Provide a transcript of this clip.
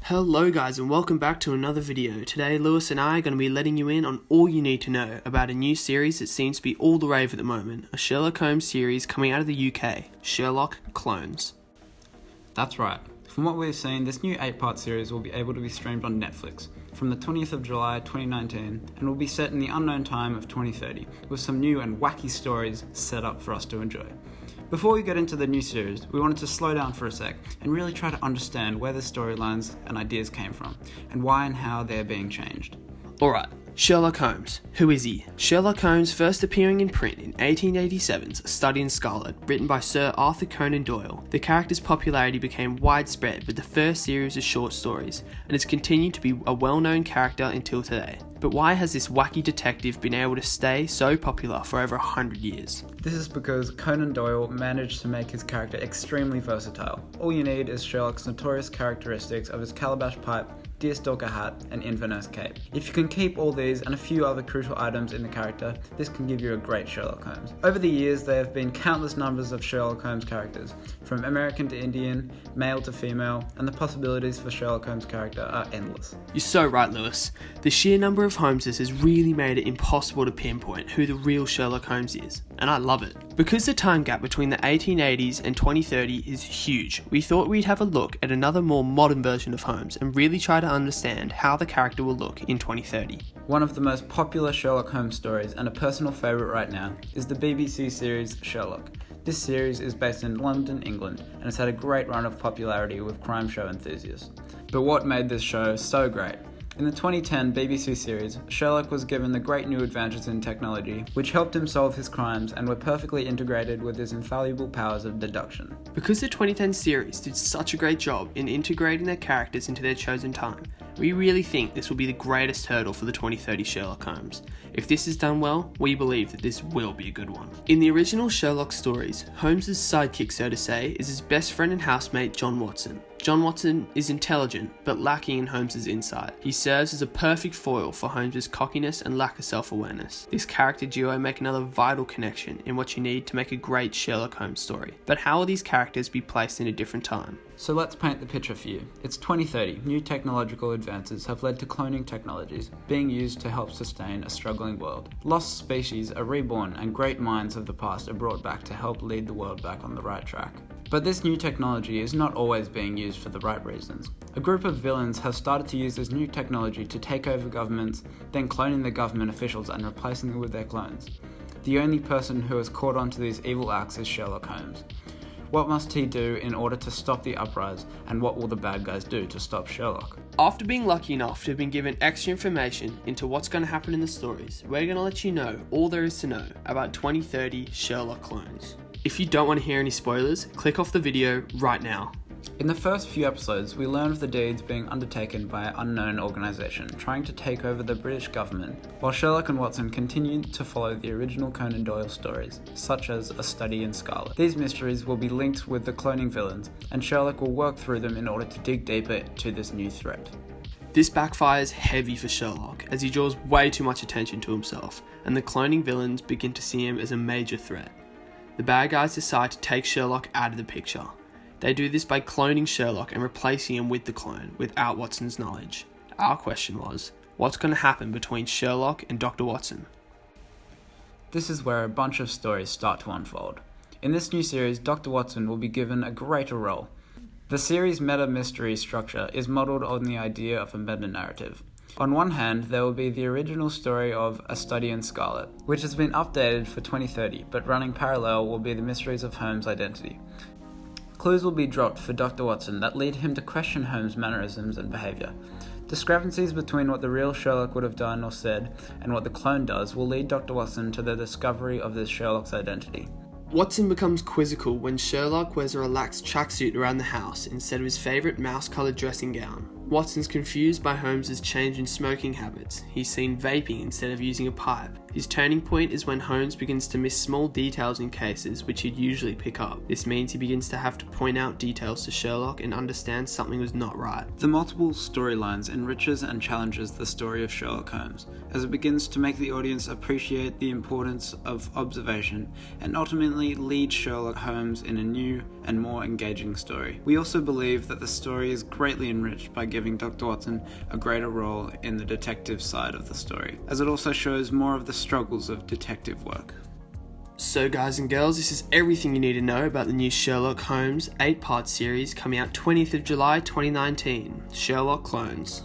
Hello guys and welcome back to another video. Today Lewis and I are going to be letting you in on all you need to know about a new series that seems to be all the rave at the moment, a Sherlock Holmes series coming out of the UK, Sherlock Clones. That's right. From what we've seen, this new 8-part series will be able to be streamed on Netflix from the 20th of July 2019 and will be set in the unknown time of 2030 with some new and wacky stories set up for us to enjoy. Before we get into the new series, we wanted to slow down for a sec and really try to understand where the storylines and ideas came from, and why and how they're being changed. Alright, Sherlock Holmes. Who is he? Sherlock Holmes first appearing in print in 1887's A Study in Scarlet, written by Sir Arthur Conan Doyle. The character's popularity became widespread with the first series of short stories, and has continued to be a well-known character until today. But why has this wacky detective been able to stay so popular for over 100 years? This is because Conan Doyle managed to make his character extremely versatile. All you need is Sherlock's notorious characteristics of his calabash pipe, deerstalker hat, and Inverness cape. If you can keep all these and a few other crucial items in the character, this can give you a great Sherlock Holmes. Over the years, there have been countless numbers of Sherlock Holmes characters, from American to Indian, male to female, and the possibilities for Sherlock Holmes' character are endless. You're so right, Lewis. The sheer number of Holmeses has really made it impossible to pinpoint who the real Sherlock Holmes is, and I love it. Because the time gap between the 1880s and 2030 is huge, we thought we'd have a look at another more modern version of Holmes and really try to understand how the character will look in 2030. One of the most popular Sherlock Holmes stories, and a personal favourite right now, is the BBC series Sherlock. This series is based in London, England, and has had a great run of popularity with crime show enthusiasts. But what made this show so great? In the 2010 BBC series, Sherlock was given the great new advances in technology, which helped him solve his crimes and were perfectly integrated with his infallible powers of deduction. Because the 2010 series did such a great job in integrating their characters into their chosen time, we really think this will be the greatest hurdle for the 2030 Sherlock Holmes. If this is done well, we believe that this will be a good one. In the original Sherlock stories, Holmes' sidekick, so to say, is his best friend and housemate John Watson. John Watson is intelligent, but lacking in Holmes' insight. He serves as a perfect foil for Holmes' cockiness and lack of self-awareness. This character duo make another vital connection in what you need to make a great Sherlock Holmes story. But how will these characters be placed in a different time? So let's paint the picture for you. It's 2030. New technological advances have led to cloning technologies being used to help sustain a struggling world. Lost species are reborn and great minds of the past are brought back to help lead the world back on the right track. But this new technology is not always being used for the right reasons. A group of villains have started to use this new technology to take over governments, then cloning the government officials and replacing them with their clones. The only person who has caught on to these evil acts is Sherlock Holmes. What must he do in order to stop the uprise, and what will the bad guys do to stop Sherlock? After being lucky enough to have been given extra information into what's going to happen in the stories, we're going to let you know all there is to know about 2030 Sherlock Clones. If you don't want to hear any spoilers, click off the video right now. In the first few episodes, we learn of the deeds being undertaken by an unknown organisation trying to take over the British government, while Sherlock and Watson continue to follow the original Conan Doyle stories, such as A Study in Scarlet. These mysteries will be linked with the cloning villains, and Sherlock will work through them in order to dig deeper to this new threat. This backfires heavy for Sherlock, as he draws way too much attention to himself, and the cloning villains begin to see him as a major threat. The bad guys decide to take Sherlock out of the picture. They do this by cloning Sherlock and replacing him with the clone, without Watson's knowledge. Our question was, what's going to happen between Sherlock and Dr. Watson? This is where a bunch of stories start to unfold. In this new series, Dr. Watson will be given a greater role. The series' meta-mystery structure is modelled on the idea of a meta-narrative. On one hand, there will be the original story of A Study in Scarlet, which has been updated for 2030, but running parallel will be the mysteries of Holmes' identity. Clues will be dropped for Dr. Watson that lead him to question Holmes' mannerisms and behaviour. Discrepancies between what the real Sherlock would have done or said and what the clone does will lead Dr. Watson to the discovery of this Sherlock's identity. Watson becomes quizzical when Sherlock wears a relaxed tracksuit around the house instead of his favourite mouse-coloured dressing gown. Watson's confused by Holmes' change in smoking habits. He's seen vaping instead of using a pipe. His turning point is when Holmes begins to miss small details in cases which he'd usually pick up. This means he begins to have to point out details to Sherlock and understand something was not right. The multiple storylines enriches and challenges the story of Sherlock Holmes, as it begins to make the audience appreciate the importance of observation and ultimately lead Sherlock Holmes in a new and more engaging story. We also believe that the story is greatly enriched by giving Dr. Watson a greater role in the detective side of the story, as it also shows more of the struggles of detective work. So guys and girls, this is everything you need to know about the new Sherlock Holmes 8-part series coming out 20th of July 2019, Sherlock Clones.